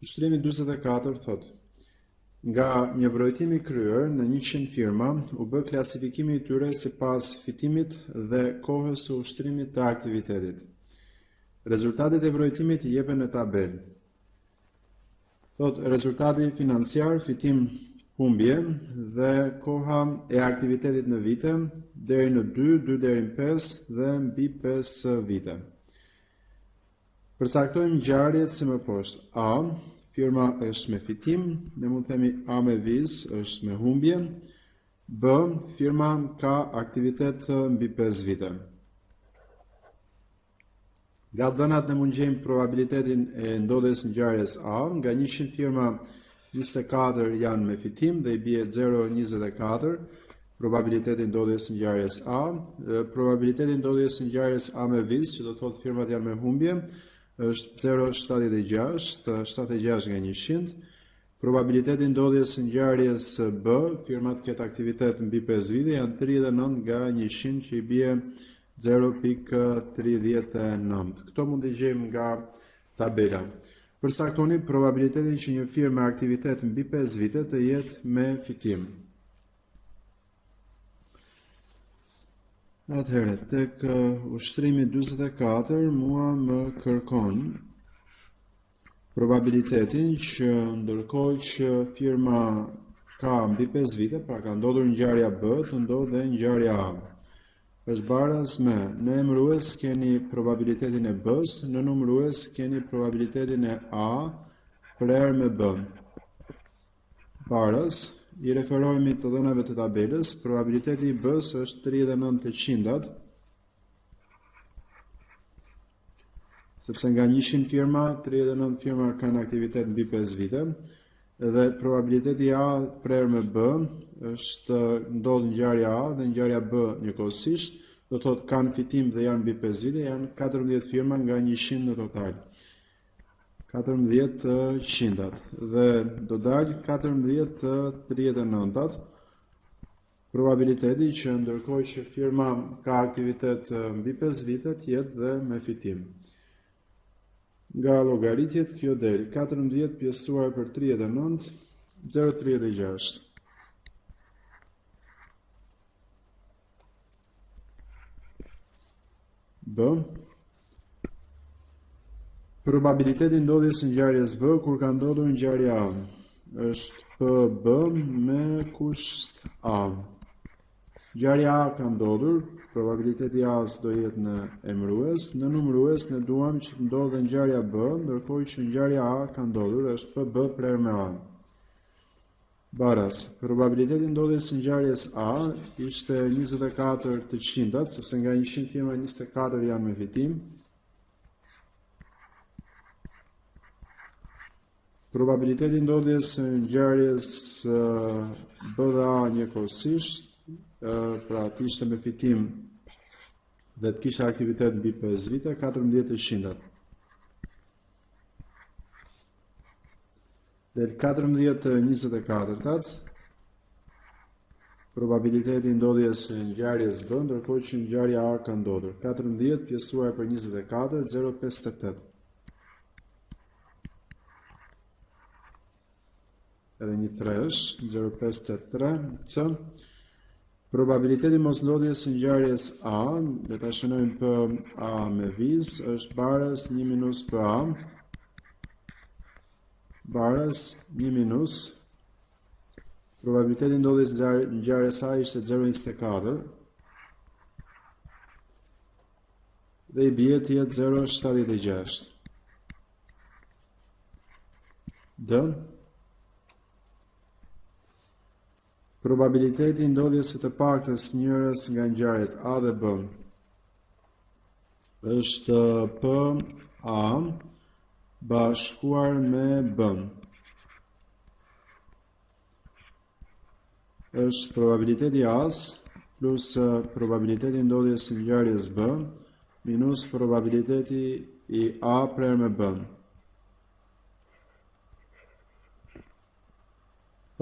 Ushtrimi 44 thot: nga një vrojtim i kryer në 100 firma, u bë klasifikimi i tyre sipas fitimit dhe kohës së ushtrimit të aktivitetit. Rezultatet e vrojtimit i jepen në tabel. Thot rezultati financiar, fitim, humbje dhe koha e aktivitetit në vite, deri në 2, 2 deri në 5 dhe mbi 5 vite. Përcaktojmë ngjarjet si më poshtë. A, firma është me fitim, ne mund të themi A me viz është me humbje. B, firma ka aktivitet mbi 5 vite. Nga dhënat ne mund gjejmë probabilitetin e ndodhjes ngjarjes A, nga 100 firma 24 janë me fitim dhe i bie 0,24 probabiliteti ndodhjes ngjarjes A. Probabiliteti ndodhjes ngjarjes A me viz, që do të thotë firmat janë me humbje, është 0,76, 76 nga 100. Probabiliteti ndodhjes ngjarjes B, firmat ketë aktivitet mbi 5 vite, janë 39 nga 100, që i bie 0,39. Këto mund të gjejmë nga tabela. Përcaktoni probabilitetin që një firmë me aktivitet mbi 5 vite të jetë me fitim. Atëherë, tek ushtrimi 44 mua më kërkon probabilitetin që ndërkohë që firma ka mbi 5 vite, pra ka ndodhur ngjarja B, të ndodhë dhe ngjarja A. Është baraz me në emërues keni probabilitetin e B-s, në numërues keni probabilitetin e A prerë me B. Baraz, i referohemi të dhënave të tabelës, probabiliteti i B-s është 39%, sepse nga 100 firma, 39 firma kanë aktivitet mbi 5 vite, dhe probabiliteti A prerë me B është ndodh ngjarja A dhe ngjarja B njëkohësisht, do thotë kanë fitim dhe janë mbi 5 vite, janë 14 firma nga 100 në total. 14 të 100-at dhe do dalë 14 të 39-at. Probabiliteti që ndërkohë që firma ka aktivitet mbi 5 vite të jetë dhe me fitim. Nga llogaritjet kjo del 14 pjesësuar për 39, 0,36. B. Probabiliteti ndodhjes ngjarjes B kur ka ndodhur ngjarja A është PB me kusht A. Ngjarja A ka ndodhur, probabiliteti A-s do jetë në emërues, në numërues ne duam që të ndodhë ngjarja B, ndërkohë që ngjarja A ka ndodhur, është PB prerë me A. Baraz, probabiliteti ndodhjes ngjarjes A ishte 24 të 100-at, sepse nga 100 firma 24 janë me fitim. Probabiliteti ndodhjes ngjarjes B dhe A njëkohësisht, pra të ishte me fitim dhe të kishte aktivitet mbi 5 vite, 14 të 100-at. Del 14 të 24-at, probabiliteti ndodhjes ngjarjes B, ndërkohë që ngjarja A ka ndodhur. 14 pjesësuar për 24, 0,58. Edhe një 3 është, 0,53, C. Probabiliteti mos ndodhjes ngjarjes A, dhe ta shënojmë për A me viz, është baraz 1 minus për A, baraz 1 minus, probabiliteti ndodhjes ngjarjes A ishte 0,24, dhe i bie të jetë 0,76. D. Probabiliteti ndodhjes së të paktës njërës nga ngjarjet A dhe B është P A bashkuar me B. Është probabiliteti A-s plus probabiliteti ndodhjes së ngjarjes B minus probabiliteti i A prerë me B.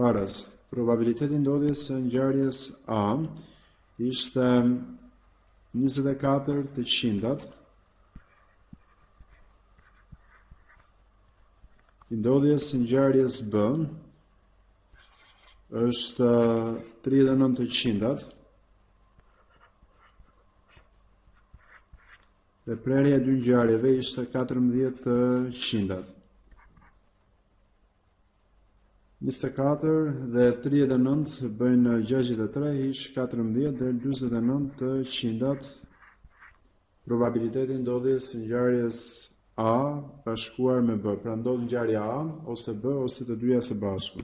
Baraz, probabiliteti ndodhjes së ngjarjes A ishte 24 të 100-at, i ndodhjes së ngjarjes B është 39%. Dhe prerja e dy ngjarjeve ishte 14%. 24 dhe 39 bëjnë 63, ish 14 dhe 49%. Probabiliteti ndodhjes së ngjarjes A bashkuar me B. Pra ndodh ngjarja A ose B ose të dyja së bashku.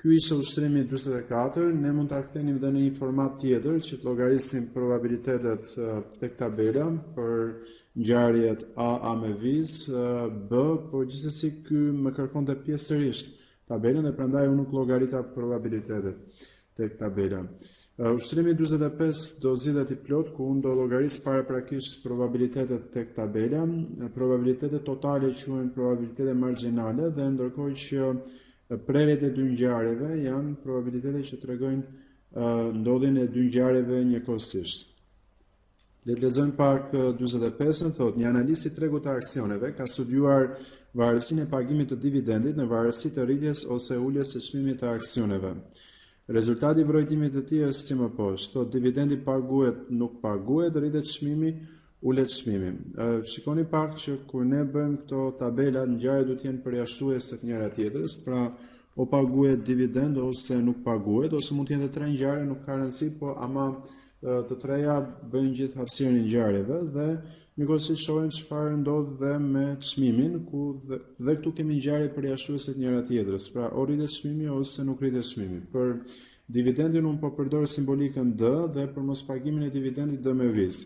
Ky ishte ushtrimi 44, ne mund ta kthenim edhe në një format tjetër që të llogarisim probabilitetet tek tabela për ngjarjet A me vizë, B, po gjithsesi ky më kërkonte pjesërisht tabelën dhe prandaj unë nuk llogarita probabilitetet tek tabela. Ushtrimi 45 do zgjidhet i plot ku unë do llogaris paraprakisht probabilitetet tek tabela. Probabilitetet totale quhen probabilitete margjinale dhe ndërkohë që prerjet e dy ngjarjeve janë probabilitete që tregojnë ndodhjen e dy ngjarjeve njëkohësisht. Le të lexojmë pak 45-ën, thotë një analist i tregut të aksioneve ka studiuar varësinë e pagimit të dividendit në varësi të rritjes ose uljes së çmimit të aksioneve. Rezultati i vrojtimit të tij është si më poshtë. Thotë dividendi paguhet, nuk paguhet, rritet çmimi, ulet çmimi. Shikoni pak që kur ne bëjmë këto tabela, ngjarjet duhet të jenë përjashtuese të njëra tjetrës, pra o paguhet dividend ose nuk paguhet, ose mund të jenë tre ngjarje, nuk ka rëndësi, po ama të treja bëjnë gjithë hapësirën e ngjarjeve dhe njëkohësisht shohim çfarë ndodh dhe me çmimin, ku dhe këtu kemi ngjarje përjashtuese të njëra tjetrës, pra o rritet çmimi ose nuk rritet çmimi. Për dividendin unë po përdor simbolikën D dhe për mospagimin e dividendit D me vizë.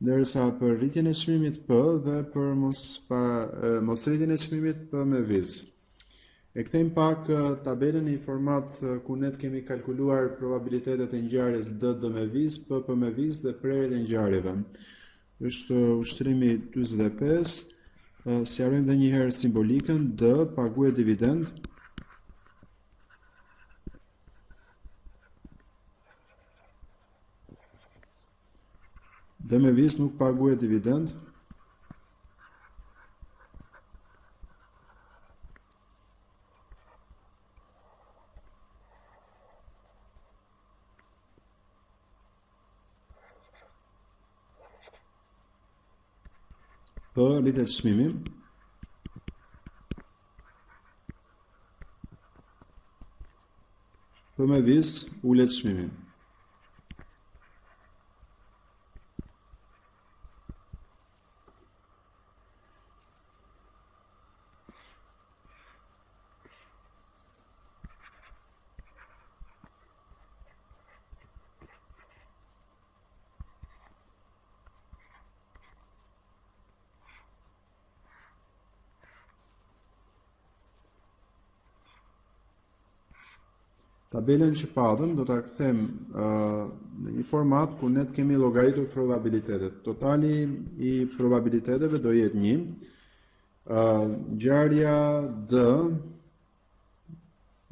Ndërsa për rritjen e çmimit P dhe për mosrritjen e çmimit P me vizë. E kthejmë pak tabelën në një format ku ne kemi kalkuluar probabilitetet e ngjarjes D me vizë, P me vizë dhe prerjet e ngjarjeve. Është ushtrimi 45, sqarojmë edhe një herë simbolikën D paguhet dividend. D me vizë nuk paguhet dividend. P rritet çmimi. P me vizë ulet çmimi. Tabelën që padëm do ta kthem në një format ku ne kemi llogaritur probabilitetet. Totali i probabiliteteve do jetë 1. Ngjarja D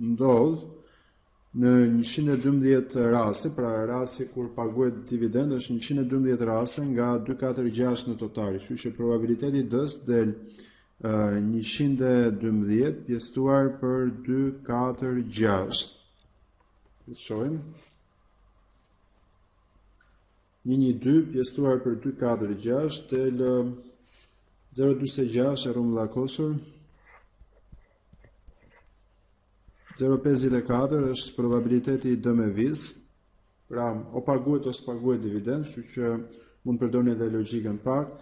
ndodh në 112 raste, pra rasti kur paguhet dividend është 112 raste nga 246 në total. Kështu që probabiliteti D-s del 112 pjesëtuar për 246. Të shohim. 112 pjesëtuar për 246 del 0.46 e rrumbulla kosur. 0.54 është probabiliteti i D me vizë. Pra, o paguhet ose paguhet dividend, kështu që mund të përdorni edhe logjikën pak.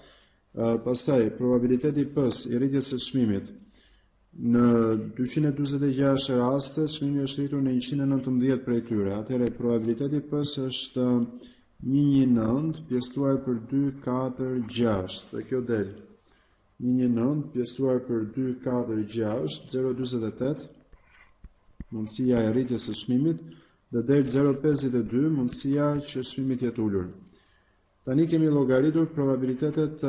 Pastaj probabiliteti i P-s i rritjes së çmimit. Në 246 raste, çmimi është rritur në 119 prej tyre. Atëherë probabiliteti i P-s është 119 pjesëtuar për 246. Dhe kjo del 119 pjesëtuar për 246, 0.48. Mundësia e rritjes së çmimit dhe del 0.52 mundësia që çmimi të jetë ulur. Tani kemi llogaritur probabilitetet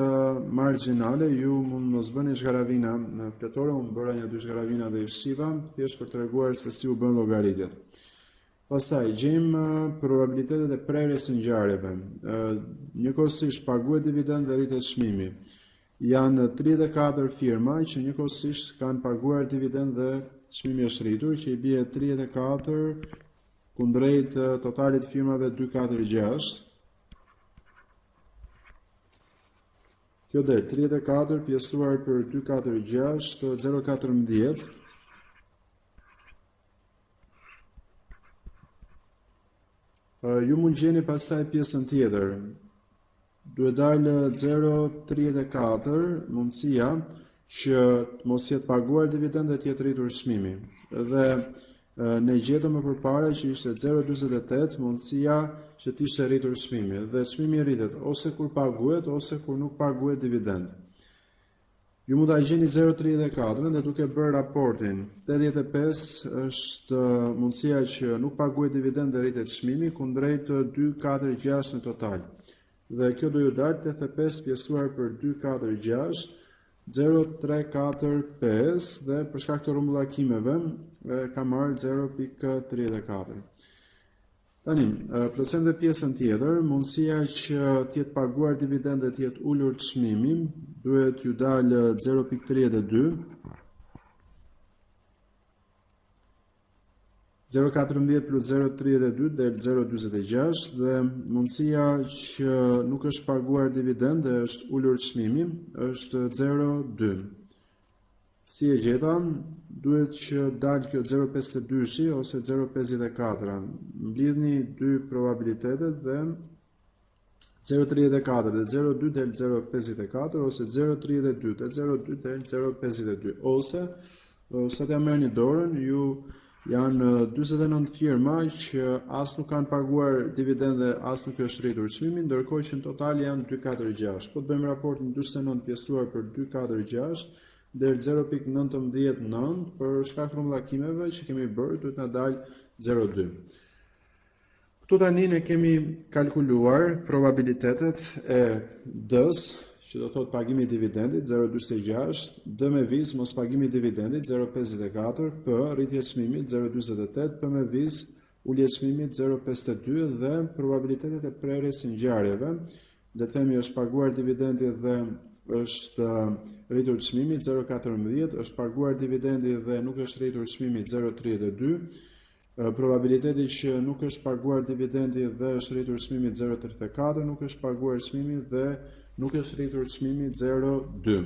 margjinale, ju mund mos bëni zgaravina në fletore, unë bëra një 2 zgaravina dhe i fshiva, thjesht për treguar se si u bën llogaritjet. Pastaj gjejmë probabilitetet e prerjes së ngjarjeve. Njëkohësisht paguhet dividend dhe rritet çmimi. Janë 34 firma që njëkohësisht kanë paguar dividend dhe çmimi është rritur, që i bie 34 kundrejt totalit firmave 246. Kjo del 34 pjesësuar për 246 014. Ju mund gjeni pastaj pjesën tjetër. Duhet dalë 034 mundësia që mos jetë paguar dividend dhe të jetë rritur çmimi. Dhe ne gjetëm më përpara që ishte 0.48 mundësia që të ishte rritur çmimi, dhe çmimi rritet ose kur paguhet ose kur nuk paguhet dividend. Ju mund ta gjeni 0.34 dhe duke bërë raportin 85 është mundësia që nuk paguhet dividend dhe rritet çmimi kundrejt 246 në total. Dhe kjo do ju dalë 85 pjesësuar për 246 0.345 dhe për shkak të rrumbullakimeve ka marrë 0.34. Tani, plotësojmë dhe pjesën tjetër, mundësia që të jetë paguar dividend dhe të jetë ulur çmimi duhet ju dalë 0.32. 0.14 plus 0.32 del 0.26 dhe mundësia që nuk është paguar dividend dhe është ulur çmimi është 0.2. Si e gjeta, duhet që dalë kjo 0.52 ose 0.54. Mblidhni dy probabilitetet dhe 0.34 dhe 0.2 del 0.54 ose 0.32 dhe 0.2 del 0.52. Ose, sa të merrni dorën, janë 49 firma që as nuk kanë paguar dividend dhe as nuk është rritur çmimi, ndërkohë që në total janë 246. Po të bëjmë raportin 49 pjesësuar për 246 del 0.999 për shkak të rrumbullakimeve që kemi bërë, duhet na dalë 0.2. Këtu tani ne kemi kalkuluar probabilitetet e D-s, që do thot pagimi i dividendit 0.46, D me vizë mos pagimi i dividendit 0.54, P rritje e çmimit 0.48, P me vizë ulje e çmimit 0.52 dhe probabilitetet e prerjes së ngjarjeve. Le të themi është paguar dividendi dhe është rritur çmimi 0.14, është paguar dividendi dhe nuk është rritur çmimi 0.32. Probabiliteti që nuk është paguar dividendi dhe është rritur çmimi 0.34, nuk është paguar çmimi dhe nuk është rritur çmimi 0.2.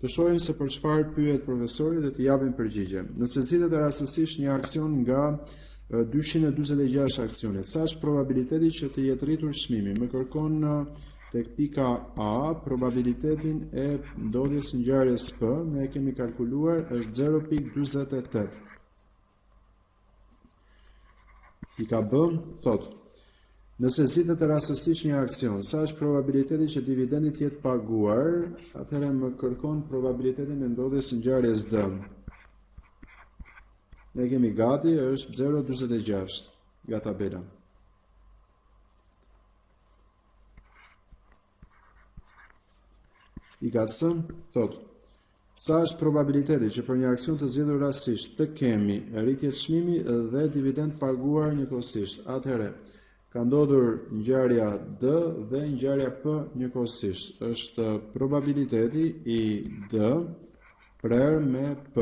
Të shohim se për çfarë pyet profesori dhe të japim përgjigje. Nëse zgjidhet rastësisht një aksion nga 246 aksione, sa është probabiliteti që të jetë rritur çmimi? Më kërkon tek pika A probabilitetin e ndodhjes së ngjarjes P, ne e kemi kalkuluar është 0.48. Pika B thotë: nëse zgjidhet rastësisht një aksion, sa është probabiliteti që dividendi të jetë paguar? Atëherë më kërkon probabilitetin e ndodhjes së ngjarjes D. Ne kemi gati, është 0.46 nga tabela. Pika C thotë: sa është probabiliteti që për një aksion të zgjedhur rastësisht të kemi rritje çmimi dhe dividend paguar njëkohësisht? Atëherë ka ndodhur ngjarja D dhe ngjarja P njëkohësisht. Është probabiliteti i D prerë me P.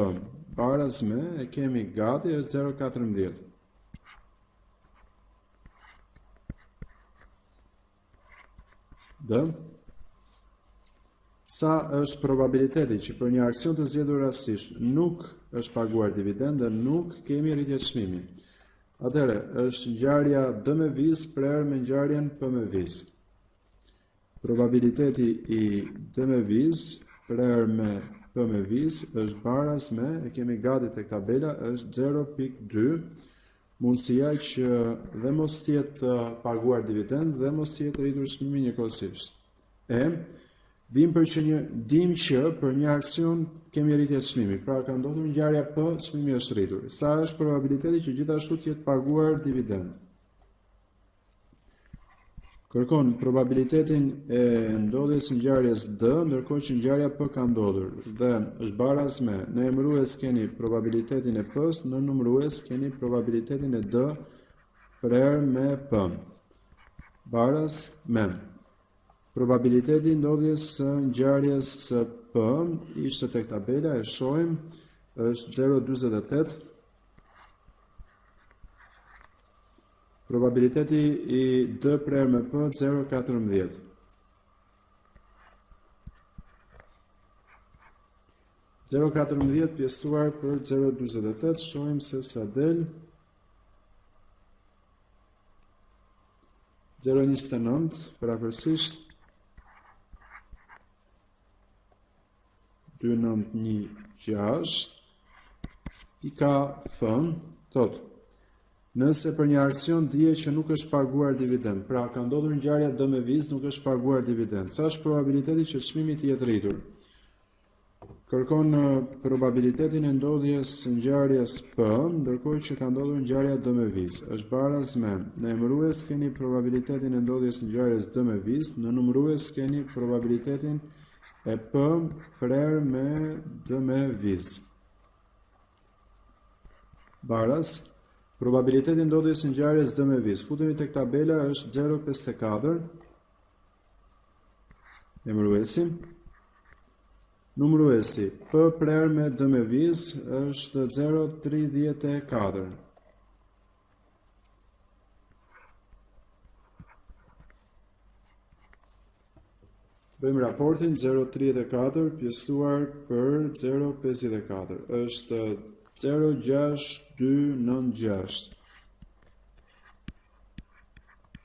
Baraz me e kemi gati është 0.14. D. Sa është probabiliteti që për një aksion të zgjedhur rastësisht nuk është paguar dividend dhe nuk kemi rritje çmimi? Atëherë, është ngjarja D me vizë prerë me ngjarjen P me vizë. Probabiliteti i D me vizë prerë me P me vizë është baraz me, e kemi gati tek tabela, është 0.2. Mundësia që dhe mos të jetë paguar dividend dhe mos të jetë rritur çmimi njëkohësisht. Dim që për një aksion kemi rritje çmimi, pra ka ndodhur ngjarja P, çmimi është rritur. Sa është probabiliteti që gjithashtu të jetë paguar dividend? Kërkon probabilitetin e ndodhjes së ngjarjes D, ndërkohë që ngjarja P ka ndodhur dhe është baraz me. Në emërues keni probabilitetin e P-s, në numërues keni probabilitetin e D prerë me P. Baraz me. Probabiliteti ndodhjes së ngjarjes së P ishte tek tabela, e shohim, është 0,48. Probabiliteti i D prerë me P 0,14. 0,14 pjesëtuar për 0,48, shohim se sa del. 0,29 parafërsisht 2,916 pika fën thot: nëse për një aksion dihet që nuk është paguar dividend, pra ka ndodhur ngjarja D me viz, nuk është paguar dividend, sa është probabiliteti që çmimi të jetë rritur? Kërkon probabilitetin e ndodhjes së ngjarjes P, ndërkohë që ka ndodhur ngjarja D me viz. Është baraz me në emërues keni probabilitetin e ndodhjes së ngjarjes D me viz, në numërues keni probabilitetin e P prerë me D me viz. Baraz, probabiliteti i ndodhjes së ngjarjes D me viz. Futemi tek tabela, është 0,54. Emëruesi. Numëruesi P prerë me D me viz është 0,34. Bëjmë raportin 0,34 pjesëtuar për 0,54 është 0,6296.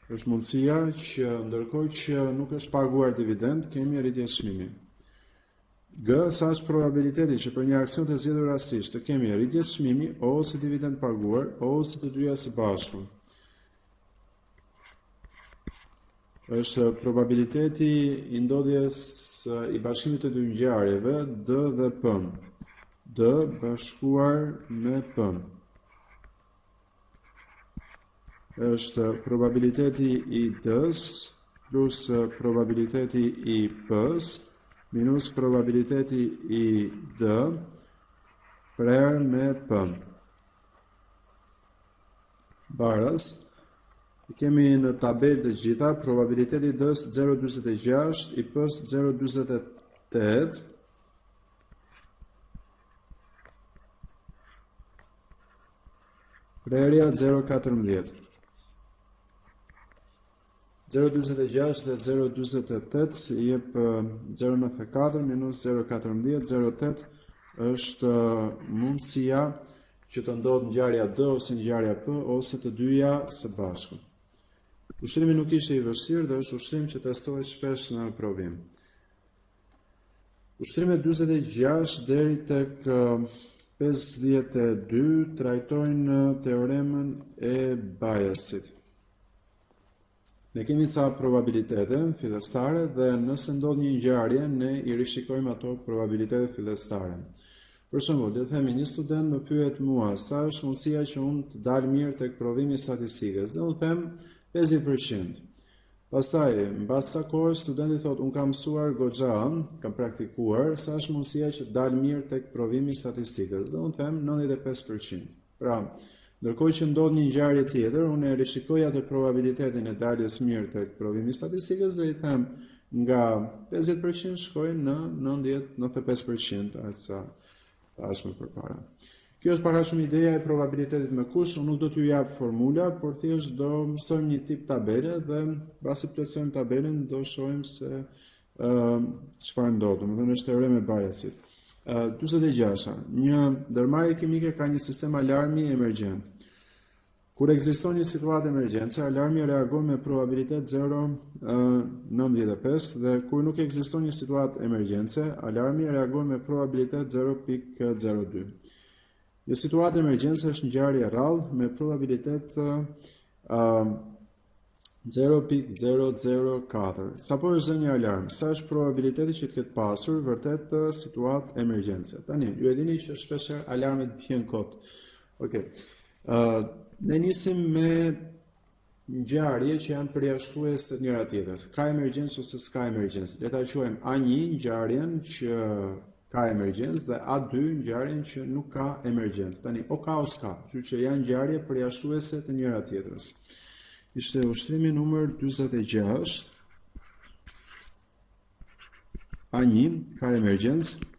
Është mundësia që ndërkohë që nuk është paguar dividend, kemi rritje çmimi. G, sa është probabiliteti që për një aksion të zgjedhur rastësisht të kemi rritje çmimi ose dividend paguar ose të dyja së bashku. Është probabiliteti i ndodhjes i bashkimit të dy ngjarjeve D dhe P. D bashkuar me P. Është probabiliteti i D-s plus probabiliteti i P-s minus probabiliteti i D prerë me P. Baraz, kemi në tabel të gjitha probabiliteti i D-s 0,46, i P-s 0,48, prerja 0,14. 0,46 dhe 0,48 jep 0,94 minus 0,14, 0,8 është mundësia që të ndodhë ngjarja D ose ngjarja P ose të dyja së bashku. Ushtrimi nuk ishte i vështirë dhe është ushtrim që testohet shpesh në provim. Ushtrimet 46 deri tek 52 trajtojnë teoremën e Bayesit. Ne kemi ca probabilitete fillestare dhe nëse ndodh një ngjarje, ne i rishikojmë ato probabilitete fillestare. Për shembull, le të themi një student më pyet mua sa është mundësia që unë të dal mirë tek provimi i statistikës. Dhe unë them 50%. Pastaj, mbas sa kohë studenti thotë unë kam mësuar goxha, kam praktikuar, sa është mundësia që të dal mirë tek provimi i statistikës. Dhe unë them 95%. Pra, ndërkohë që ndodh një ngjarje tjetër, unë e rishikoj atë probabilitetin e daljes mirë tek provimi i statistikës dhe i them nga 50% shkojnë në 90-95%, asa thash më përpara. Kjo është para shumë ideja e probabilitetit me kush, unë nuk do t'ju jap formula, por thjesht do mësojmë një tip tabele dhe pasi plotësojmë tabelen do shohim se çfarë ndodh. Domethënë është teorema e Bayesit. 46. Një ndërmarrje kimike ka një sistem alarmi emergjent. Kur ekziston një situatë emergjence, alarmi reagon me probabilitet 0,95 dhe kur nuk ekziston një situatë emergjence, alarmi reagon me probabilitet 0,02. Një situatë emergjence është ngjarje rrallë me probabilitet 0,004. Sapo është dhënë një alarm, sa është probabiliteti që të ketë pasur vërtet situatë emergjence? Tani, ju e dini që shpeshherë alarmet bien kot. Okej. Ne nisim me ngjarje që janë përjashtues të njëra tjetrës. Ka emergjencë ose s'ka emergjencë. Le ta quajmë A1 ngjarjen që ka emergjencë dhe A2 ngjarjen që nuk ka emergjencë. Tani, o ka o s'ka, kështu që janë ngjarje përjashtuese të njëra tjetrës. Ishte ushtrimi numër 46. A1 ka emergjencë.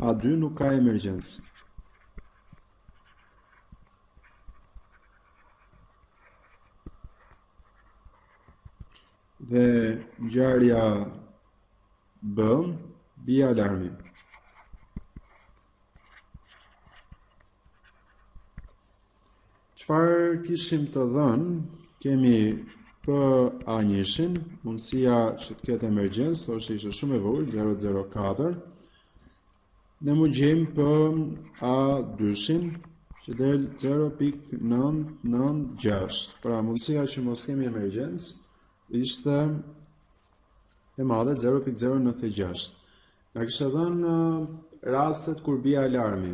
A2 nuk ka emergjencë. Dhe ngjarja B, bie alarmi. Çfarë kishim të dhënë? Kemi A1-shin, mundësia që të ketë emergjencë, thoshte ishte shumë e vogël, 004. Ne mund gjejmë A2-shin, që del 0.996. Pra mundësia që mos kemi emergjencë ishte e madhe, 0.096. Nga kishte dhënë rastet kur bie alarmi.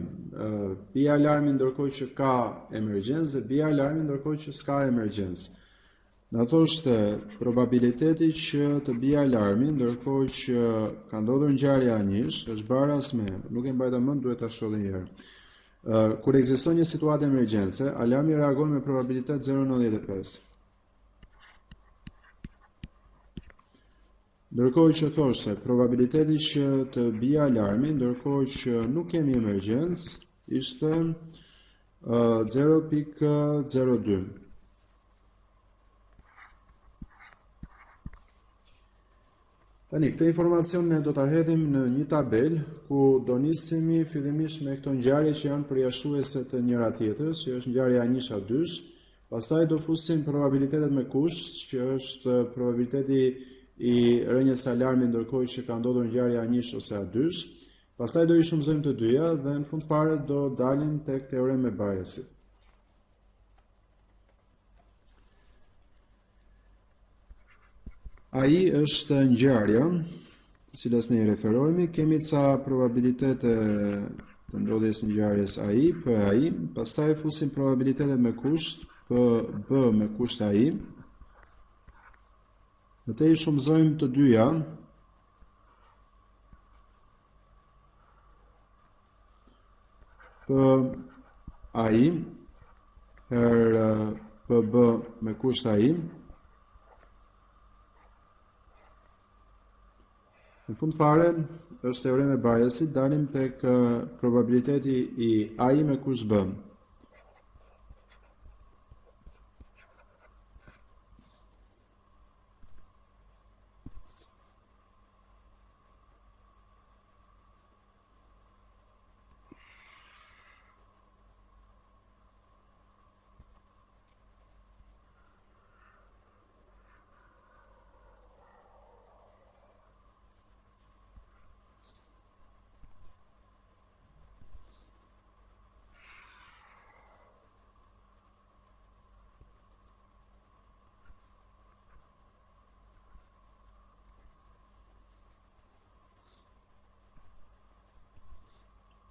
Bie alarmi ndërkohë që ka emergjencë dhe bie alarmi ndërkohë që s'ka emergjencë. Në thoshte probabiliteti që të bie alarmi ndërkohë që ka ndodhur ngjarja A1-sh është baras me, nuk e mbajta mend, duhet ta shoh edhe një herë. Kur ekziston një situatë emergjence, alarmi reagon me probabilitet 0.95. Ndërkohë që thoshte probabiliteti që të bie alarmi ndërkohë që nuk kemi emergjencë ishte 0.02. Tani, këtë informacion ne do ta hedhim në një tabel ku do nisemi fillimisht me këto ngjarje që janë përjashtuese të njëra tjetrës, që është ngjarja A1 A2, pastaj do fusim probabilitetet me kusht, që është probabiliteti i rënjes alarmi ndërkohë që ka ndodhur ngjarja A1 ose A2, pastaj do i shumëzojmë të dyja dhe në fund fare do dalim tek teorema e Bayesit. AI është ngjarja, cilës ne i referohemi, kemi ca probabilitete të ndodhjes ngjarjes AI, PAI, pastaj fusim probabilitetet me kusht, PB me kusht AI. Dhe te i shumëzojmë të dyja, PAI herë PB me kusht AI. Në fund fare, është teorema e Bayesit, dalim tek probabiliteti i AI me kusht B.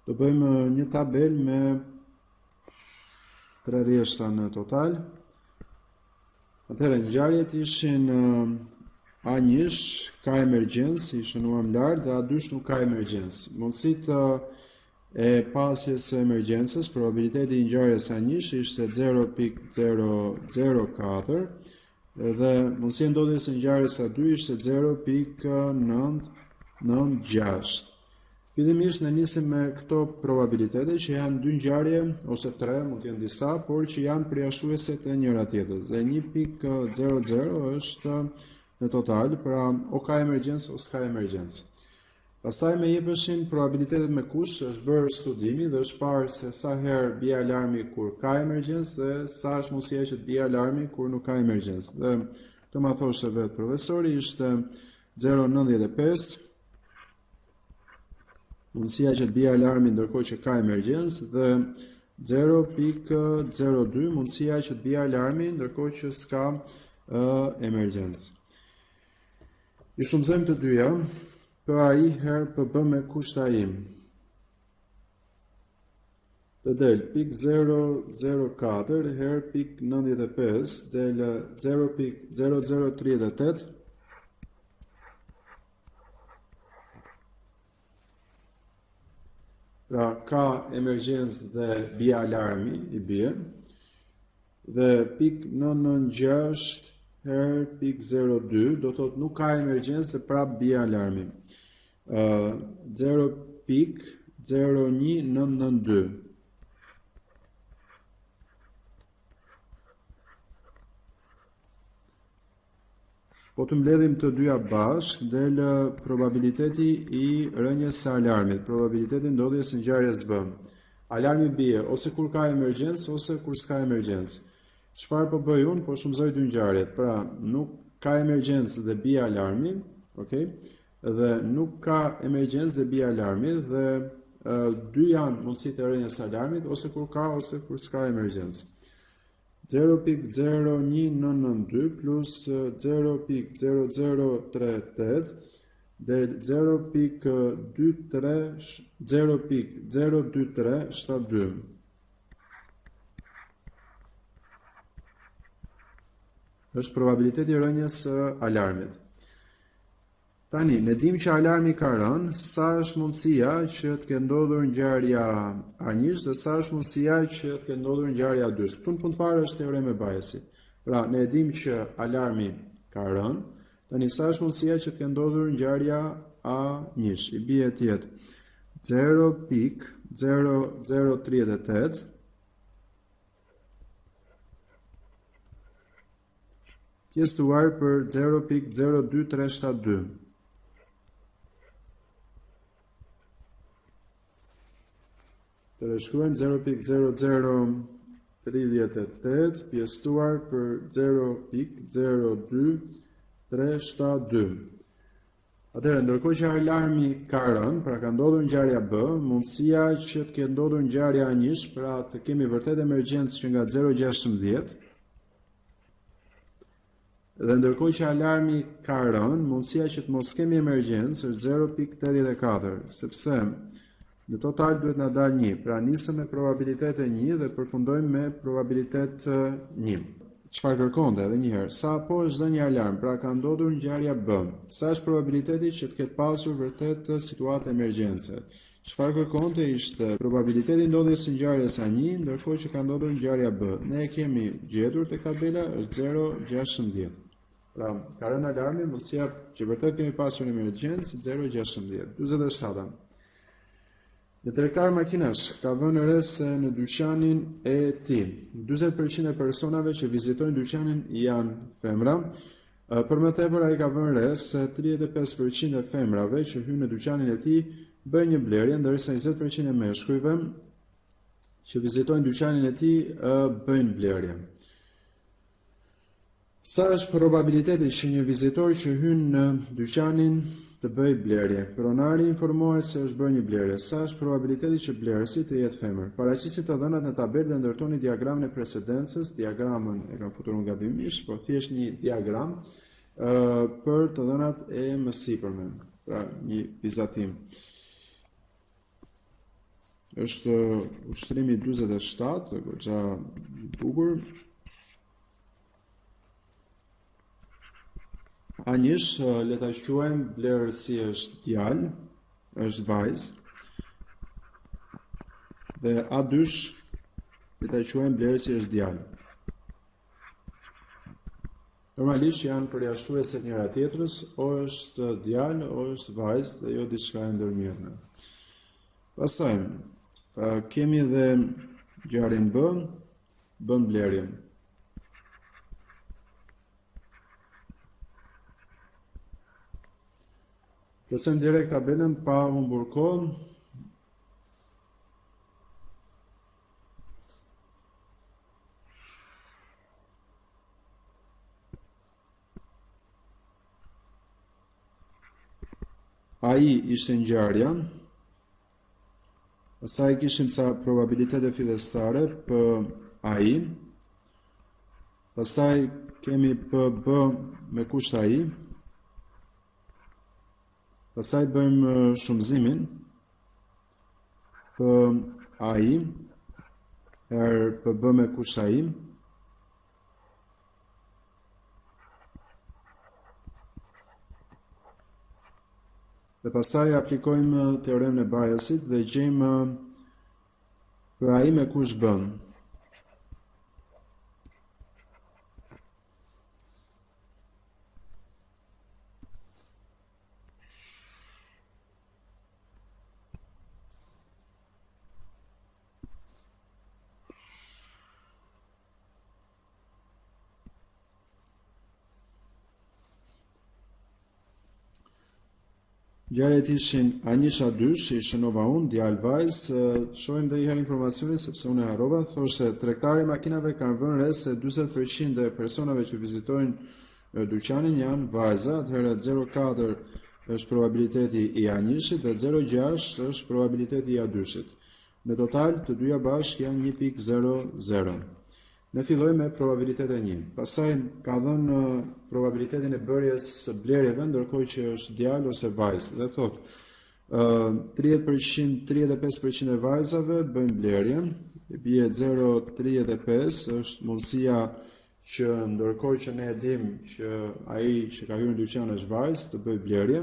Do bëjmë një tabel me 3 rrjeshta në total. Atëherë ngjarjet ishin A1 ka emergjencë, i shënuam lart, dhe A2 nuk ka emergjencë. Mundësitë e pasjes së emergjencës, probabiliteti i ngjarjes A1 ishte 0.004 dhe mundësia e ndodhjes së ngjarjes A2 ishte 0.996. Fillimisht ne nisim me këto probabilitete që janë dy ngjarje ose tre, mund të jenë disa, por që janë përjashtuese të njëra tjetrës. Dhe 1.00 është në total, pra o ka emergjencë o s'ka emergjencë. Pastaj me jepeshin probabilitetet me kusht, është bërë studimi dhe është parë se sa herë bie alarmi kur ka emergjencë dhe sa është mundësia që të bie alarmi kur nuk ka emergjencë. Dhe të ma thoshte vetë profesori ishte 0.95. Mundësia që të bie alarmi ndërkohë që ka emergjencë dhe 0.02 mundësia që të bie alarmi ndërkohë që s'ka emergjencë. I shumëzojmë të dyja, PAI herë PB me kusht AI. Dhe del pik 0.04 herë pik 95 del 0.0038. Pra ka emergjencë dhe bie alarmi i bie. dhe pik 996 her pik 02 do thot nuk ka emergjencë dhe prap bie alarmi. 0.01992. Po të mbledhim të dyja bashk, del probabiliteti i rënjes së alarmit, probabiliteti ndodhjes së ngjarjes B. Alarmi bie ose kur ka emergjencë ose kur s'ka emergjencë. Çfarë po bëj unë? Po shumësoj dy ngjarjet. Pra, nuk ka emergjencë dhe bie alarmi, okay? Dhe nuk ka emergjencë dhe bie alarmi dhe dy janë mundësitë e rënjes së alarmit ose kur ka ose kur s'ka emergjencë. 0.01992 plus 0.0038 del 0.02372. Është probabiliteti i rënjes së alarmit. Tani, ne dim që alarmi ka rënë, sa është mundësia që të ketë ndodhur ngjarja A1 dhe sa është mundësia që të ketë ndodhur ngjarja A2. Këtu në fund fare është teorema e Bayesit. Pra, ne dim që alarmi ka rënë, tani sa është mundësia që të ketë ndodhur ngjarja A1. I bie të jetë 0.0038 pjesëtuar për 0.02372. Të rishkruajmë 0.0038 pjesëtuar për 0.02372. Atëherë, ndërkohë që alarmi ka rënë, pra ka ndodhur ngjarja B, mundësia që të ketë ndodhur ngjarja A1, pra të kemi vërtet emergjencë që nga 0.16, dhe ndërkohë që alarmi ka rënë, mundësia që të mos kemi emergjencë është 0.84, sepse në total duhet na dalë 1. Pra nisëm me probabilitet e 1 dhe përfundojmë me probabilitet 1. Çfarë kërkonte edhe një herë? Sa po është dhënë një alarm, pra ka ndodhur ngjarja B. Sa është probabiliteti që të ketë pasur vërtet situatë emergjence? Çfarë kërkonte ishte probabiliteti ndodhjes së ngjarjes A1, ndërkohë që ka ndodhur ngjarja B. Ne e kemi gjetur tek tabela është 0.16. Pra, ka rënë alarmi, mundësia që vërtet kemi pasur emergjencë 0.16. 47. Një tregtar makinash ka vënë re se në dyqanin e tij 40% e personave që vizitojnë dyqanin janë femra. Për më tepër ai ka vënë re se 35% e femrave që hyjnë në dyqanin e tij bëjnë një blerje, ndërsa 20% e meshkujve që vizitojnë dyqanin e tij bëjnë blerje. Sa është probabiliteti që një vizitor që hyn në dyqanin të bëj blerje? Pronari informohet se është bërë një blerje. Sa është probabiliteti që blerësi të jetë femër? Paraqisni të dhënat në tabelë dhe ndërtoni diagramën e precedencës. Diagramën e kam futur unë gabimisht, por thjesht një diagram për të dhënat e mësipërme. Pra, një vizatim. Është ushtrimi 47, goxha i bukur. A1, le ta quajmë blerësi është djalë, është vajzë. Dhe A2, le ta quajmë blerësi është djalë. Normalisht janë përjashtuese njëra tjetrës, o është djalë, o është vajzë dhe jo diçka e ndërmjetme. Pastaj, kemi edhe ngjarjen B, bën blerjen. Plotësojmë direkt tabelën pa humbur kohë. AI ishte ngjarja. Pastaj kishim ca probabilitete fillestare për AI. Pastaj kemi PB me kusht AI. Pastaj bëjmë shumëzimin për AI her PB me kusht AI. Dhe pastaj aplikojmë teoremën e Bayesit dhe gjejmë për AI me kusht B. Ngjarjet ishin A1 A2, ishte nova unë, djalë vajzë, shohim dhe i herë informacionin sepse unë e harrova, thoshte tregtari i makinave kanë vënë re se 40% e personave që vizitojnë dyqanin janë vajza, atëherë 0,4 është probabiliteti i A1-shit dhe 0,6 është probabiliteti i A2-shit. Në total të dyja bashkë janë 1,00. Ne fillojmë me probabilitetin 1. Pastaj ka dhënë probabilitetin e bërjes së blerjeve, ndërkohë që është djalë ose vajzë. Dhe thotë 30%, 35% e vajzave bëjnë blerje, bie 0,35 është mundësia që ndërkohë që ne e dim që ai që ka hyrë në dyqan është vajzë të bëjë blerje,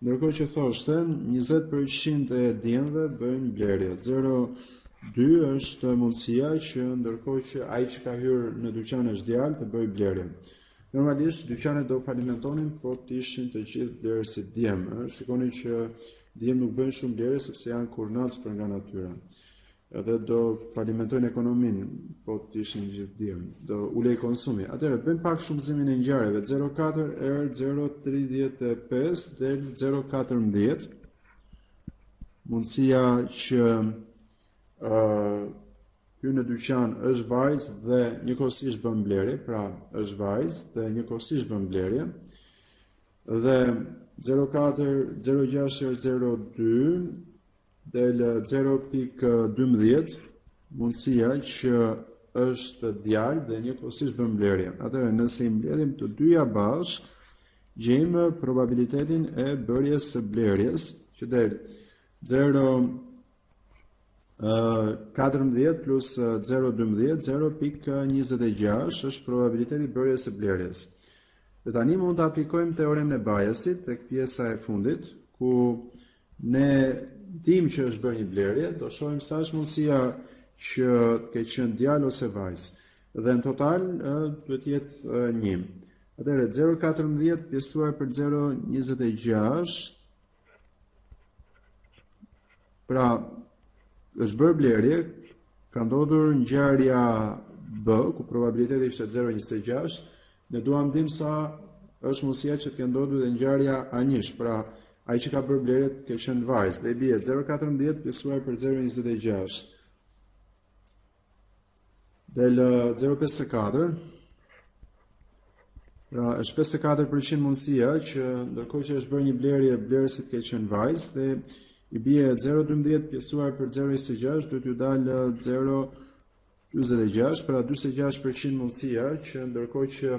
ndërkohë që thoshte 20% e djemve bëjnë blerje. 0,2 është mundësia që ndërkohë që ai që ka hyrë në dyqan është djalë të bëjë blerje. Normalisht dyqanet do falimentonin po të ishin të gjithë blerësit djem. Shikoni që djem nuk bëjnë shumë blerje sepse janë kurnacë për nga natyra. Edhe do falimentojnë ekonominë po të ishin gjithë djem. Do ulej konsumi. Atëherë bëjmë pak shumëzimin e ngjarjeve. 0,4 erë 0,35 del 0,14. Mundësia që hyrë në dyqan është vajzë dhe njëkohësisht bën blerje, pra është vajzë dhe njëkohësisht bën blerje. Dhe 0,4, 0,6, 0,2 del 0,12 mundësia që është djalë dhe njëkohësisht bën blerje. Atëherë nëse i mbledhim të dyja bashkë, gjejmë probabilitetin e bërjes së blerjes, që del 0,14 plus 0,12, 0,26 është probabiliteti bërjes së blerjes. Dhe tani mund të aplikojmë teoremën e Bayesit tek pjesa e fundit, ku ne dim që është bërë një blerje, do shohim sa është mundësia që të ketë qenë djalë ose vajzë. Dhe në total duhet jetë 1. Atëherë 0,14 pjesëtuar për 0,26, pra është bërë blerje, ka ndodhur ngjarja B, ku probabiliteti ishte 0,26, ne duam dim sa është mundësia që të ketë ndodhur dhe ngjarja A1, pra ai që ka bërë blerje të ketë qenë vajzë, dhe i bie 0,14 pjesëtuar për 0,26. Del 0,54, pra është 54% mundësia që ndërkohë që është bërë një blerje, blerësit ketë qenë vajzë, dhe i bie 0,12 pjesëtuar për 0,26, duhet ju dalë 0,26, pra 46% mundësia që ndërkohë që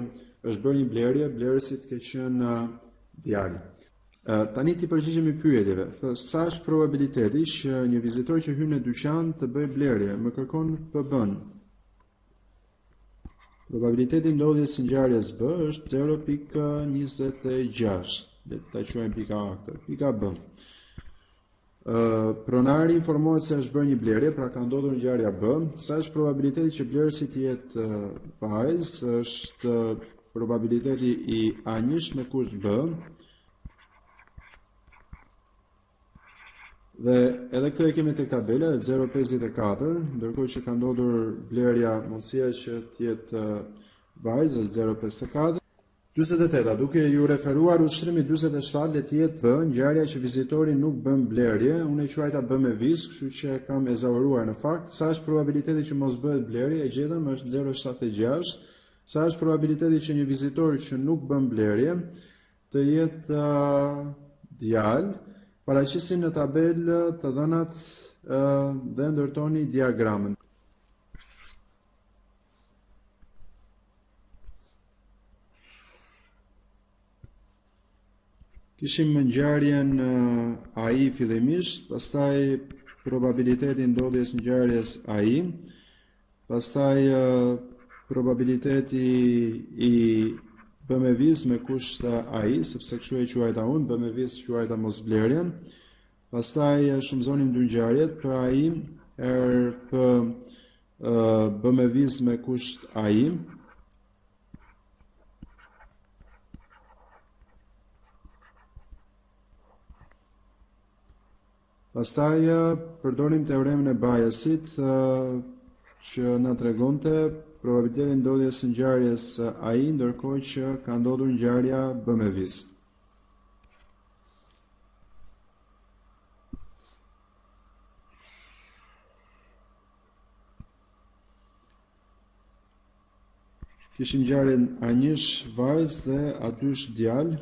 është bërë një blerje, blerësit ketë qenë djalë. Tani ti përgjigjemi pyetjeve. Sa është probabiliteti që një vizitor që hyn në dyqan të bëjë blerje? Më kërkon PB-n. Probabiliteti ndodhjes së ngjarjes B është 0,26. Le ta quajmë pika A këtë. Pika B. Pronari informohet se është bërë një blerje, pra ka ndodhur ngjarja B. Sa është probabiliteti që blerësi të jetë vajzë? Është probabiliteti i A1 me kusht B. Dhe edhe këtë e kemi tek tabela 0,54, ndërkohë që ka ndodhur blerja, mundësia që të jetë vajzë 0,54. 48. Duke ju referuar ushtrimit 47, le të jetë B, ngjarja që vizitori nuk bën blerje, unë e quajta B me vis, kështu që kam ezauruar në fakt. Sa është probabiliteti që mos bëhet blerje? E gjetëm, është 0,76. Sa është probabiliteti që një vizitor që nuk bën blerje të jetë djalë? Paraqisim në tabelë të dhënat dhe ndërtoni diagramën. Kishim ngjarjen AI fillimisht, pastaj probabiliteti ndodhjes ngjarjes AI, pastaj probabiliteti i B me vis me kusht AI, sepse kështu e quajta unë, B me vis quajta mos blerjen. Pastaj shumëzonim dy ngjarjet, P AI B me vis me kusht AI. Pastaj përdorim teoremën e Bayesit që na tregonte probabilitetin ndodhjes së ngjarjes AI, ndërkohë që ka ndodhur ngjarja B me vis. Kishim ngjarjen A1 vajzë dhe A2 djalë.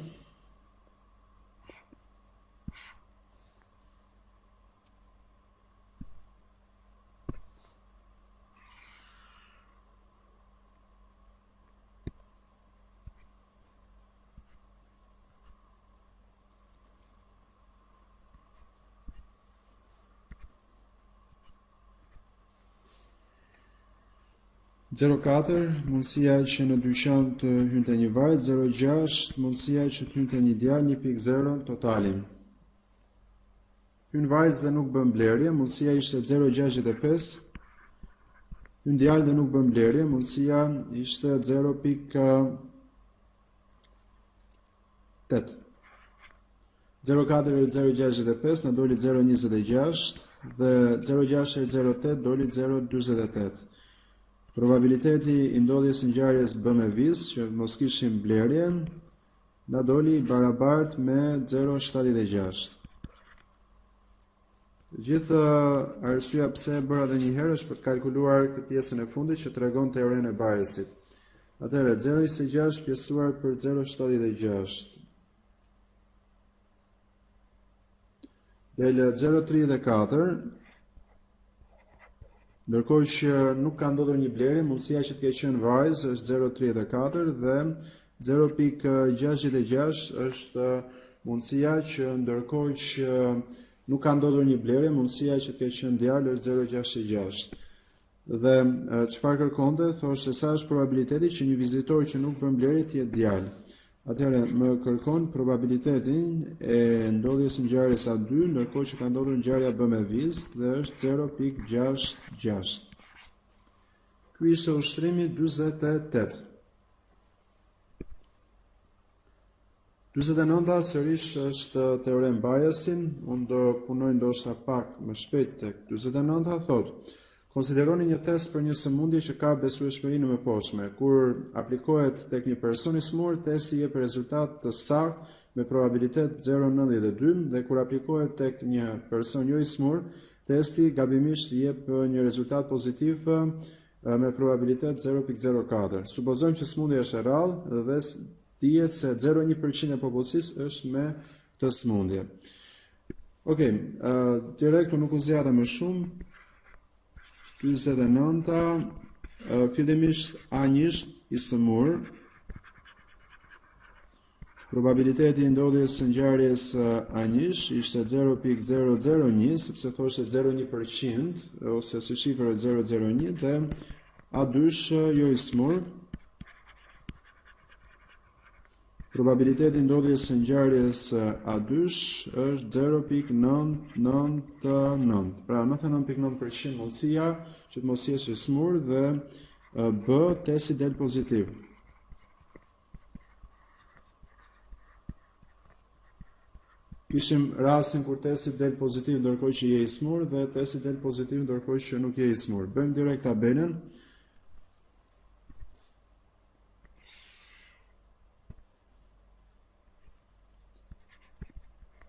Zero 4, mundësia që në dyqan të hynte një vajzë, 06, mundësia që të hynte një djalë, 1.0 totali. Hyn vajzë dhe nuk bën blerje, mundësia ishte 0.65. Hyn djalë dhe nuk bën blerje, mundësia ishte 0.8. 04 e 0.65 në doli 0.26 dhe 0.6 e 0.8 doli 0.48. Probabiliteti i ndodhjes së ngjarjes B me viz që mos kishim blerje na doli barabart me 0.76. Gjithë arsyeja pse e bëra edhe një herë është për të kalkuluar këtë pjesën e fundit që tregon teorenë e Bayesit. Atëherë 0.26 pjesëtuar për 0.76 del 0.34. Ndërkohë që nuk ka ndodhur një blerje, mundësia që të ketë qenë vajzë është 0.34 dhe 0.66 është mundësia që ndërkohë që nuk ka ndodhur një blerje, mundësia që të ketë qenë djalë është 0.66. Dhe çfarë kërkonte? Thoshte sa është probabiliteti që një vizitor që nuk bën blerje të jetë djalë. Atëherë më kërkon probabilitetin e ndodhjes së ngjarjes A2, ndërkohë që ka ndodhur ngjarja B me vizë dhe është 0.66. Ky ishte ushtrimi 48. 49 sërish është teorem Bayesin, unë do punoj ndoshta pak më shpejt tek 49, thotë: konsideroni një test për një sëmundje që ka besueshmëri në mëposhme. Kur aplikohet tek një person i smur, testi jep rezultat të saktë me probabilitet 0.92 dhe kur aplikohet tek një person jo i smur, testi gabimisht jep një rezultat pozitiv me probabilitet 0.04. Supozojmë që smundja është e rrallë dhe dihet se 0.1% e popullsisë është me këtë smundje. Okej, direkt nuk u zgjata më shumë. 49, fillimisht A1 i smur. Probabiliteti i ndodhjes së ngjarjes A1 ishte 0.001, sepse thoshte 0.1% ose si shifër 0.01 dhe A2 jo i smur. Probabiliteti i ndodhjes së ngjarjes A2 është 0.999. Pra 99.9% mundësia që të mos jesh i smur dhe B testi del pozitiv. Kishim rastin kur testi del pozitiv ndërkohë që je i smur dhe testi del pozitiv ndërkohë që nuk je i smur. Bëjmë direkt tabelën.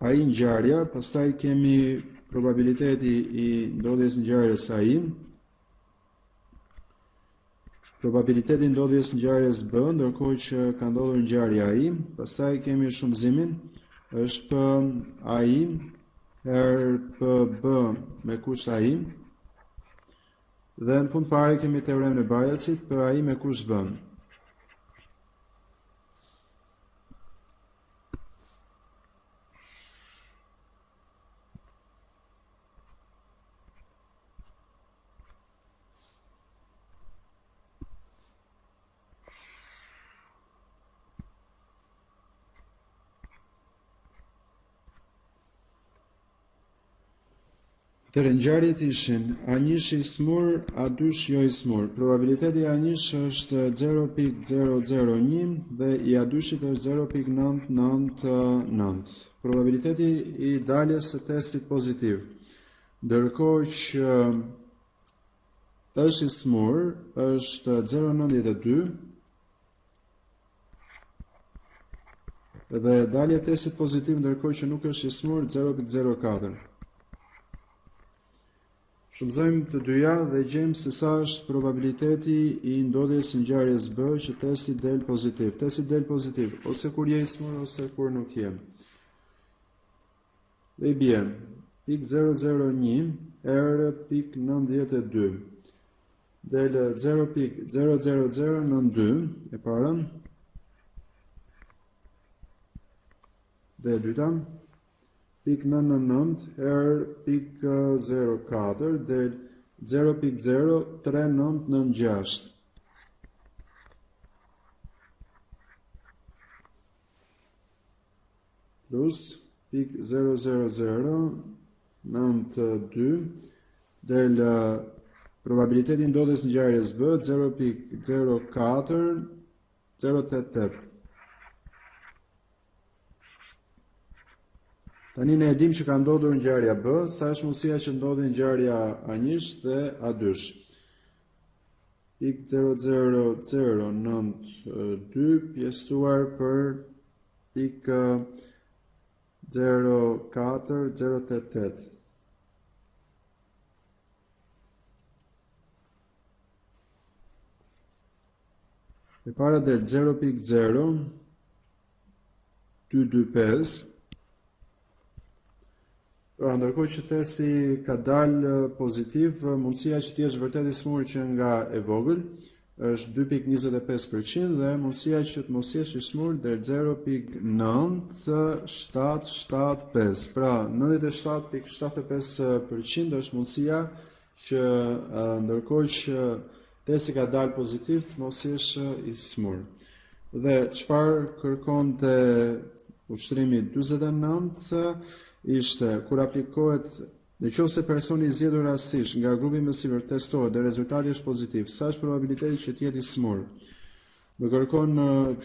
AI ngjarja, pastaj kemi probabiliteti i ndodhjes ngjarjes AI. Probabiliteti i ndodhjes ngjarjes B, ndërkohë që ka ndodhur ngjarja AI, pastaj kemi shumëzimin, është P AI herë PB me kusht AI. Dhe në fund fare kemi teoremin e Bayesit, P AI me kusht B. Atëherë ngjarjet ishin A1 i smur, A2 jo i smur. Probabiliteti i A1 është 0.001 dhe i A2-shit është 0.999. Probabiliteti i daljes së testit pozitiv, ndërkohë që është i smur, është 0.92 dhe dalja e testit pozitiv ndërkohë që nuk është i smur 0.04. Shumëzojmë të dyja dhe gjejmë se sa është probabiliteti I ndodhjes së ngjarjes B që testi del pozitiv. Testi del pozitiv ose kur je I smur ose kur nuk je. Dhe I bie pik 001 erë pik 92. Del 0.00092 e para. Dhe e dyta pik 99 erë pik 04 del 0.03996 plus pik 0.00092 del probabiliteti I ndodhjes së ngjarjes B 0.04088. Tani ne e dim që ka ndodhur ngjarja B, sa është mundësia që ndodhi ngjarja A1 dhe A2. Pik 0.00092 pjesëtuar për pik 0.4088. E para del 0.0225. Pra, ndërkohë që testi ka dalë pozitiv, mundësia që ti jesh vërtet I smur që nga e vogël është 2.25% dhe mundësia që të mos jesh I smur deri 0.9775. Pra, 97.75% është mundësia që ndërkohë që testi ka dalë pozitiv të mos jesh I smur. Dhe çfarë kërkonte ushtrimi 49 ishte kur aplikohet nëse personi I zgjedhur rastësisht nga grupi mësimor testohet dhe rezultati është pozitiv, sa është probabiliteti që të jetë I smur? Më kërkon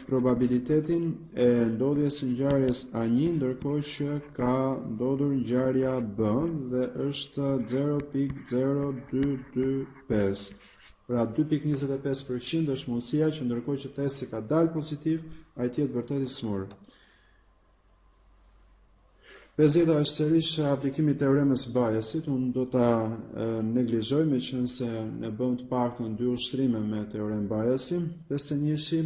probabilitetin e ndodhjes së ngjarjes A1 ndërkohë që ka ndodhur ngjarja B dhe është 0.0225. Pra 2.25% është mundësia që ndërkohë që testi ka dalë pozitiv, ai të jetë vërtet I smur. 50 është sërish aplikimi I teoremës Bayesit. Unë do ta neglizhoj meqense ne bëm të paktën 2 ushtrime me teoremë Bayesi. 51-shi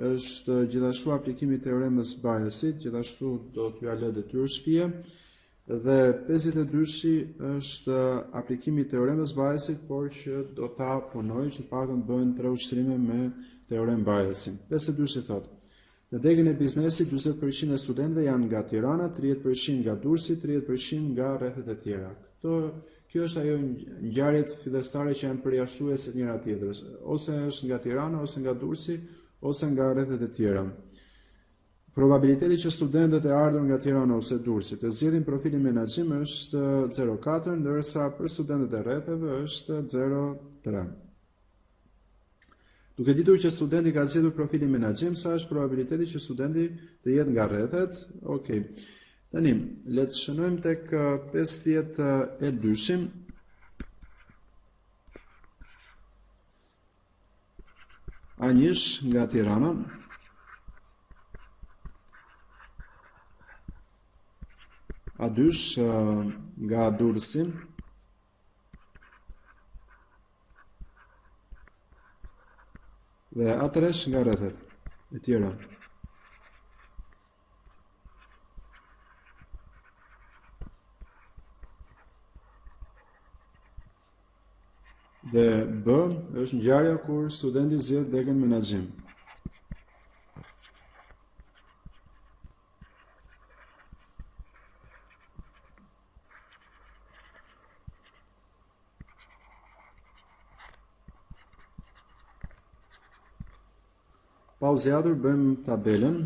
është gjithashtu aplikimi I teoremës Bayesit, gjithashtu do t'ju lë detyrë shtëpie. Dhe 52-shi është aplikimi I teoremës Bayesit, por që do ta punoj që të paktën bëhen 3 ushtrime me teoremë Bayesin. 52-shi thotë: në degën e biznesit, 40% e studentëve janë nga Tirana, 30% nga Durrësi, 30% nga rrethet e tjera. Kjo është ajo ngjarjet fillestare që janë përjashtuese të njëra tjetrës, ose është nga Tirana, ose nga Durrësi, ose nga rrethet e tjera. Probabiliteti që studentët e ardhur nga Tirana ose Durrësi të zgjedhin profilin menaxhim është 0.4, ndërsa për studentët e rretheve është 0.3. Duke ditur që studenti ka zgjedhur profilin menaxhim, sa është probabiliteti që studenti të jetë nga rrethet? Okej. Tani, le të shënojmë tek 52-shim. A1 nga Tirana. A2 nga Durrësi. Dhe A3 nga rrethet e tjera. Dhe B është ngjarja kur studenti zgjedh degën menaxhim. Pauzatur, bëjmë tabelën.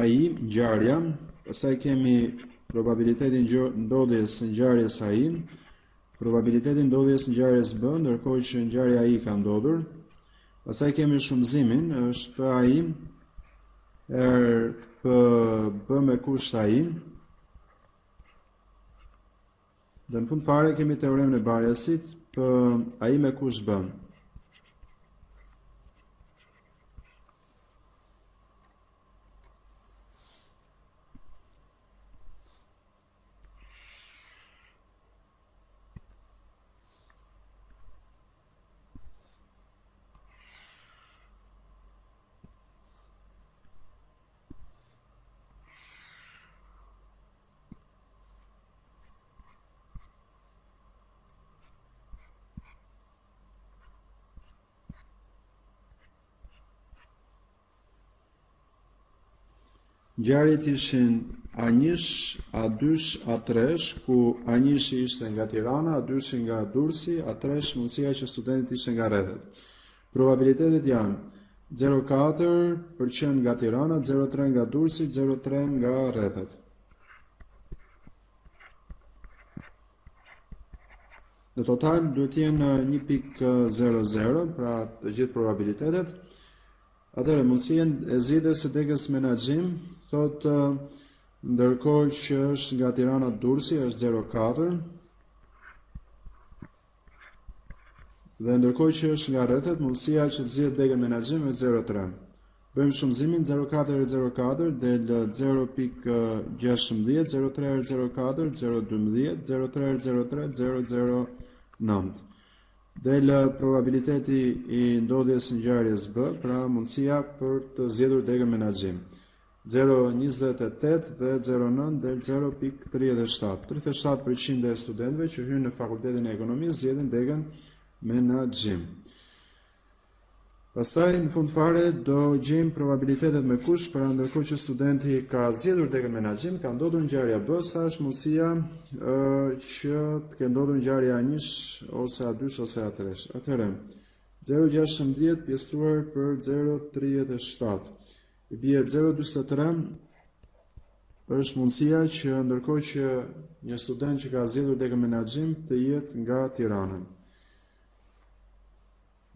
AI, ngjarja, pastaj kemi probabilitetin ndodhjes së ngjarjes AI, probabilitetin ndodhjes së ngjarjes B, ndërkohë që ngjarja AI ka ndodhur. Pastaj kemi shumëzimin, është PAI B me kusht AI. Dhe në fund fare kemi teoremën e Bayesit, AI me kusht B. Ngjarjet ishin A1, A2, A3, ku A1 ishte nga Tirana, A2 nga Durrësi, A3 mundësia që studenti ishte nga rrethet. Probabilitetet janë 0,4% nga Tirana, 0,3 nga Durrësi, 0,3 nga rrethet. Në total duhet të jenë 1,00, pra të gjithë probabilitetet. Atëherë mundësia e zgjidhjes së degës menaxhim thotë ndërkohë që është nga Tirana Durrësi është 0,4 dhe ndërkohë që është nga rrethet mundësia që të zgjidhet degën menaxhim është 0,3. Bëjmë shumëzimin 0,4 herë 0,4 del 0,16, 0,3 herë 0,4 0,12, 0,3 herë 0,3 0,09. Del probabiliteti i ndodhjes së ngjarjes B, pra mundësia për të zgjedhur degën menaxhim. 0,28 dhe 0,9 del 0,37. 37% e studentëve që hynë në fakultetin e ekonomisë zgjedhin degën menaxhim. Pastaj në fund fare do gjejmë probabilitetet me kush, pra ndërkohë që studenti ka zgjedhur degën menaxhim, ka ndodhur ngjarja B, sa është mundësia që të ketë ndodhur ngjarja A1 ose A2 ose A3. Atëherë 0,16 pjesëtuar për 0,37 i bie 0,43 është mundësia që ndërkohë që një student që ka zgjedhur degën menaxhim të jetë nga Tirana.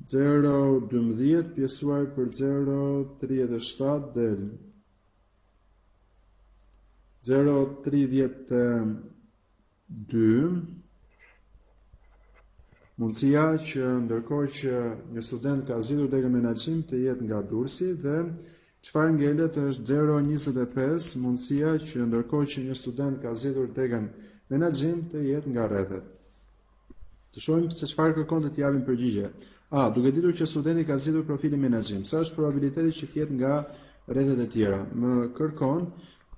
0,12 pjesëtuar për 0,37 del 0,32 mundësia që ndërkohë që një student ka zgjedhur degën menaxhim të jetë nga Durrësi dhe çfarë ngelet është 0,25 mundësia që ndërkohë që një student ka zgjedhur degën menaxhim të jetë nga rrethet. Të shohim se çfarë kërkon të japim përgjigje. A, duke ditur që studenti ka zgjedhur profilin menaxhim, sa është probabiliteti që të jetë nga rrethet e tjera? Më kërkon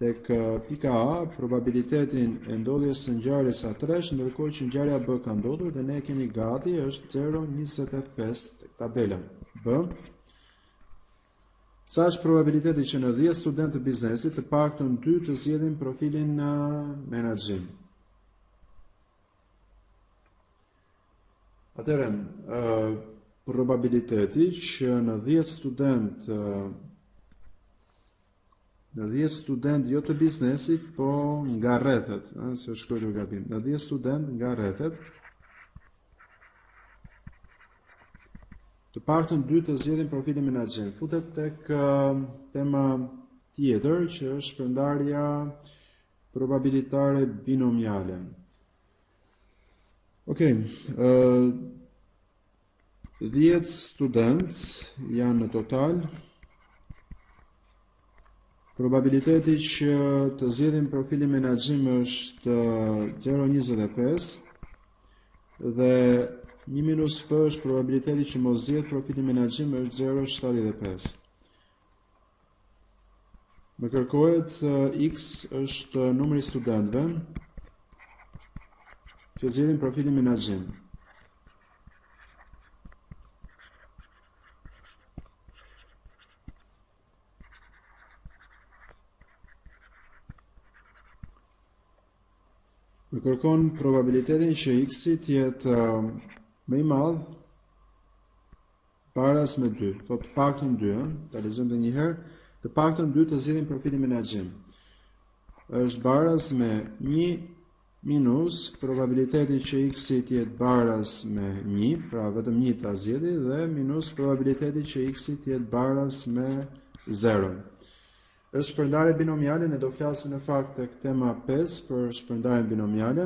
tek pika A probabilitetin e ndodhjes së ngjarjes A3, ndërkohë që ngjarja B ka ndodhur dhe ne kemi gati është 0,25 tek tabela. B. Sa është probabiliteti që në 10 studentë të biznesit të paktën 2 të zgjedhin profilin menaxhim? Atëherë, probabiliteti që në 10 student jo të biznesit, po nga rrethet, se shkruaj gabim, në 10 student nga rrethet, të paktën 2 të zgjedhin profilin menaxhim. Futet tek tema tjetër që është shpërndarja probabilitare binomiale. Okej, 10 student janë në total. Probabiliteti që të zgjedhin profilin menaxhim është 0,25 dhe 1 minus P është probabiliteti që mos zgjedh profilin menaxhim është 0,75. Më kërkohet X është numri i studentëve që zgjedhin profilin menaxhim. Më kërkon probabilitetin që X-i të jetë më i madh paras me 2. Të paktën 2, ta lexojmë edhe një herë, të paktën 2 të zgjedhin profilin menaxhim. Është baras me 1 minus probabiliteti që X-i të jetë baras me 1, pra vetëm 1 ta zgjidhi, dhe minus probabiliteti që X-i të jetë baras me 0. Është shpërndarje binomiale, ne do flasim në fakt tek tema 5 për shpërndarjen binomiale.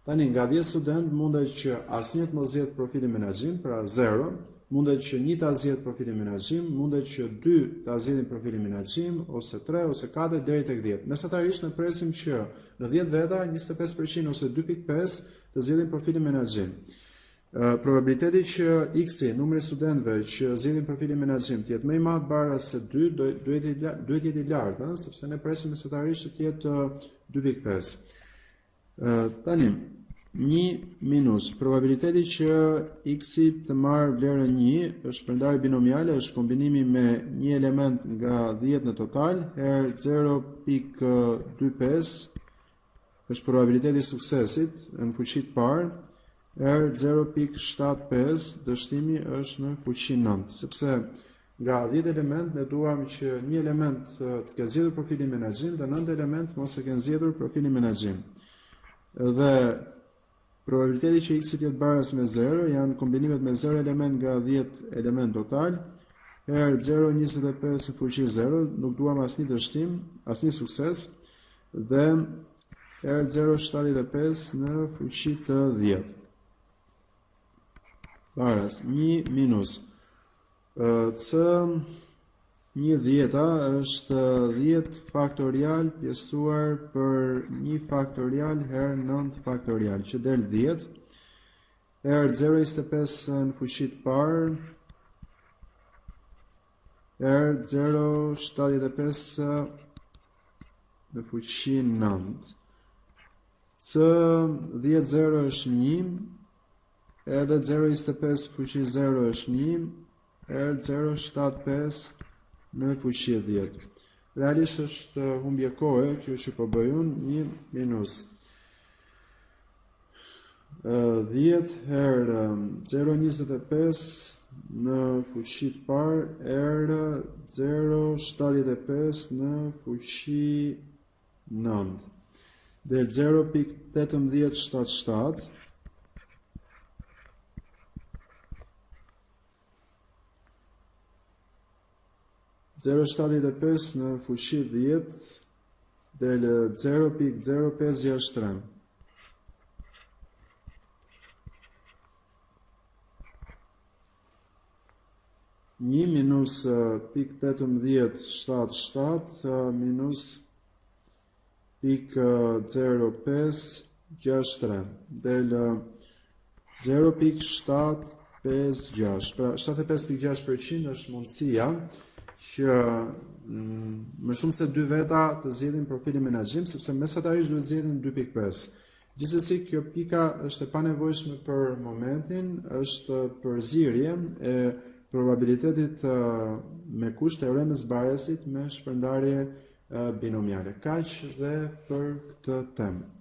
Tani nga 10 student mundet që asnjë të mos zgjedh profilin menaxhim, pra 0, mundet që 1 ta zgjedh profilin menaxhim, mundet që 2 ta zgjedhin profilin menaxhim, ose 3 ose 4 deri tek 10. Mesatarisht ne presim që në 10 veta 25% ose 2.5 të zgjedhin profilin menaxhim. Probabiliteti që X-i, numri i studentëve që zgjedhin profilin menaxhim të jetë më i madh baras se 2 duhet jetë i lartë, sepse ne presim mesatarisht të jetë 2.5. Tani, 1 minus probabiliteti që x-i të marrë vlerën 1 është shpërndarje binomiale, është kombinimi me një element nga 10 në total herë 0.25 është probabiliteti i suksesit në fuqi të parë herë 0.75 dështimi është në fuqi 9, sepse nga 10 element ne duam që një element të ketë zgjedhur profilin menaxhim dhe 9 element mos e kenë zgjedhur profilin menaxhim. Dhe probabiliteti që x-i të jetë baraz me 0 janë kombinimet me 0 element nga 10 element total herë 0.25 në fuqi 0, nuk duam asnjë dështim, asnjë sukses, dhe herë 0.75 në fuqi të 10. Baraz 1 minus c 1/10 është 10 faktorial pjesëtuar për 1 faktorial herë 9 faktorial, që del 10, herë 0.25 në fuqi të parë, herë 0.75 në fuqi 9. C 10-0 është 1, edhe 0.25 fuqi 0 është 1, herë 0.75 në fuqi 10. Realisht është humbje kohe, kjo që po bëj unë, 1 minus 10 herë 0.25 në fuqi të parë herë 0.75 në fuqi 9. Del 0.1877. 0.75 në fuqi 10 del 0.0563. Një minus 0.1877 minus 0.0563 del 0.756. Pra 75.6% është mundësia që më shumë se 2 veta të zgjedhin profilin menaxhim, sepse mesatarisht duhet zgjedhin 2.5. Gjithsesi kjo pika është e panevojshme për momentin, është përzierje e probabilitetit me kusht teoremës Bayesit me shpërndarje binomiale. Kaq dhe për këtë temë.